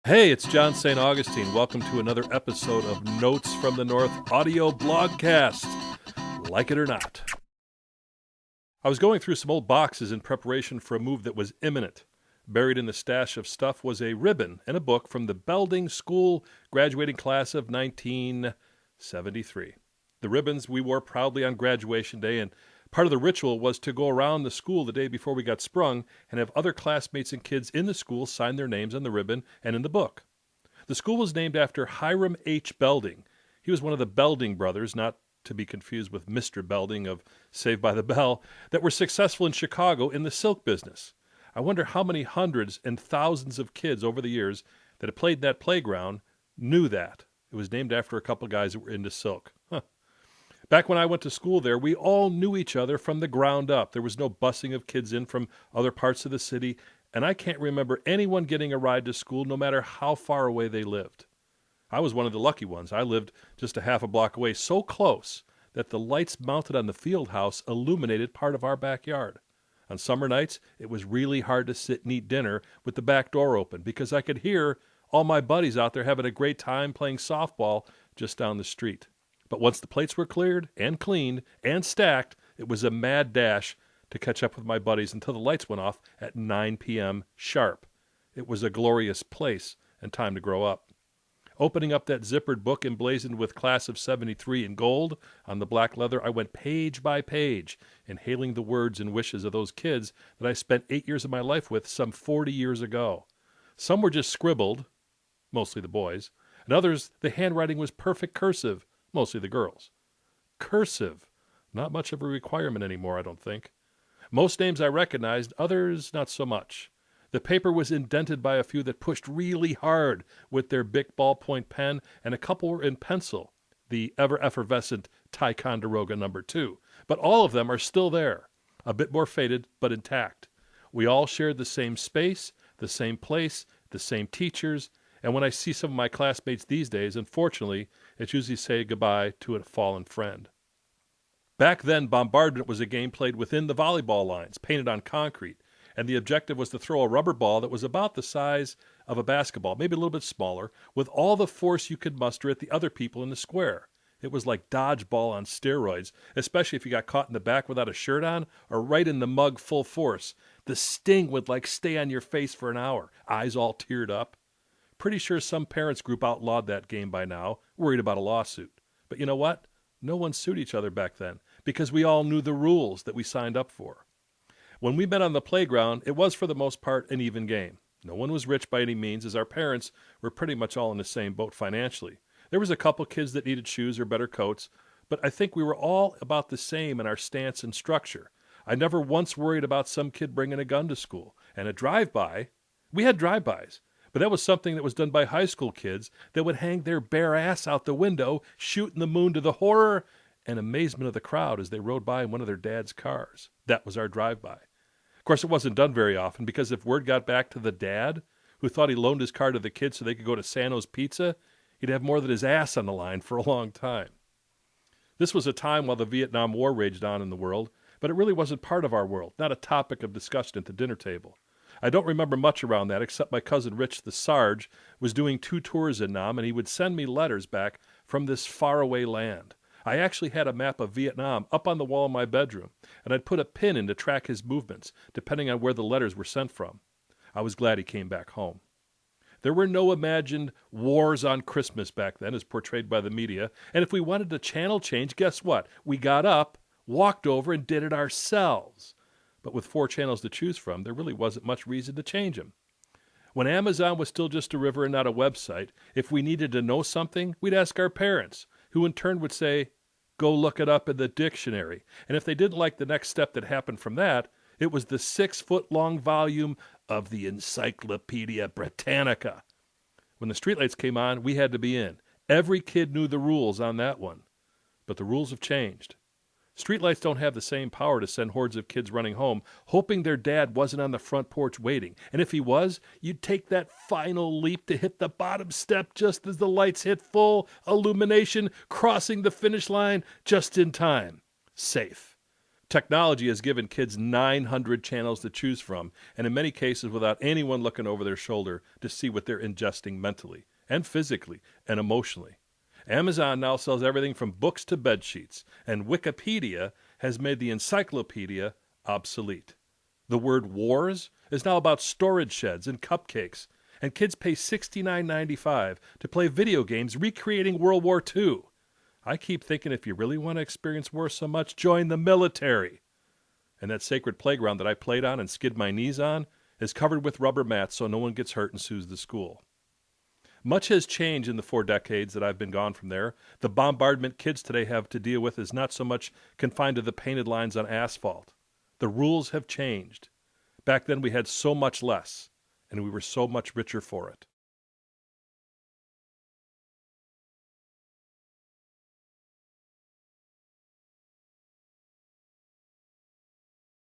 Hey, it's John St. Augustine. Welcome to another episode of Notes from the North audio blogcast. Like it or not. I was going through some old boxes in preparation for a move that was imminent. Buried in the stash of stuff was a ribbon and a book from the Belding School graduating class of 1973. The ribbons we wore proudly on graduation day, and part of the ritual was to go around the school the day before we got sprung and have other classmates and kids in the school sign their names on the ribbon and in the book. The school was named after Hiram H. Belding. He was one of the Belding brothers, not to be confused with Mr. Belding of Saved by the Bell, that were successful in Chicago in the silk business. I wonder how many hundreds and thousands of kids over the years that had played that playground knew that. It was named after a couple guys that were into silk. Back when I went to school there, we all knew each other from the ground up. There was no busing of kids in from other parts of the city, and I can't remember anyone getting a ride to school no matter how far away they lived. I was one of the lucky ones. I lived just a half a block away, so close that the lights mounted on the field house illuminated part of our backyard. On summer nights, it was really hard to sit and eat dinner with the back door open because I could hear all my buddies out there having a great time playing softball just down the street. But once the plates were cleared and cleaned and stacked, it was a mad dash to catch up with my buddies until the lights went off at 9 p.m. sharp. It was a glorious place and time to grow up. Opening up that zippered book emblazoned with Class of 73 in gold on the black leather, I went page by page, inhaling the words and wishes of those kids that I spent 8 years of my life with some 40 years ago. Some were just scribbled, mostly the boys, and others the handwriting was perfect cursive, mostly the girls. Cursive. Not much of a requirement anymore, I don't think. Most names I recognized, others not so much. The paper was indented by a few that pushed really hard with their Bic ballpoint pen, and a couple were in pencil, the ever-effervescent Ticonderoga No. 2. But all of them are still there, a bit more faded, but intact. We all shared the same space, the same place, the same teachers, and when I see some of my classmates these days, unfortunately, it's usually say goodbye to a fallen friend. Back then, bombardment was a game played within the volleyball lines, painted on concrete, and the objective was to throw a rubber ball that was about the size of a basketball, maybe a little bit smaller, with all the force you could muster at the other people in the square. It was like dodgeball on steroids, especially if you got caught in the back without a shirt on or right in the mug full force. The sting would stay on your face for an hour, eyes all teared up. Pretty sure some parents group outlawed that game by now, worried about a lawsuit. But you know what? No one sued each other back then, because we all knew the rules that we signed up for. When we met on the playground, it was for the most part an even game. No one was rich by any means, as our parents were pretty much all in the same boat financially. There was a couple kids that needed shoes or better coats, but I think we were all about the same in our stance and structure. I never once worried about some kid bringing a gun to school. And a drive-by, we had drive-bys. But that was something that was done by high school kids that would hang their bare ass out the window, shooting the moon to the horror and amazement of the crowd as they rode by in one of their dad's cars. That was our drive-by. Of course, it wasn't done very often because if word got back to the dad, who thought he loaned his car to the kids so they could go to Sano's Pizza, he'd have more than his ass on the line for a long time. This was a time while the Vietnam War raged on in the world, but it really wasn't part of our world, not a topic of discussion at the dinner table. I don't remember much around that, except my cousin Rich, the Sarge, was doing 2 tours in Nam, and he would send me letters back from this faraway land. I actually had a map of Vietnam up on the wall in my bedroom, and I'd put a pin in to track his movements, depending on where the letters were sent from. I was glad he came back home. There were no imagined wars on Christmas back then, as portrayed by the media, and if we wanted to channel change, guess what? We got up, walked over, and did it ourselves. But with 4 channels to choose from, there really wasn't much reason to change them. When Amazon was still just a river and not a website, if we needed to know something, we'd ask our parents, who in turn would say, go look it up in the dictionary. And if they didn't like the next step that happened from that, it was the 6-foot-long volume of the Encyclopedia Britannica. When the streetlights came on, we had to be in. Every kid knew the rules on that one. But the rules have changed. Streetlights don't have the same power to send hordes of kids running home, hoping their dad wasn't on the front porch waiting. And if he was, you'd take that final leap to hit the bottom step just as the lights hit full illumination, crossing the finish line just in time. Safe. Technology has given kids 900 channels to choose from, and in many cases without anyone looking over their shoulder to see what they're ingesting mentally, and physically, and emotionally. Amazon now sells everything from books to bed sheets, and Wikipedia has made the encyclopedia obsolete. The word wars is now about storage sheds and cupcakes, and kids pay $69.95 to play video games recreating World War II. I keep thinking if you really want to experience war so much, join the military. And that sacred playground that I played on and skid my knees on is covered with rubber mats so no one gets hurt and sues the school. Much has changed in the 4 decades that I've been gone from there. The bombardment kids today have to deal with is not so much confined to the painted lines on asphalt. The rules have changed. Back then we had so much less, and we were so much richer for it.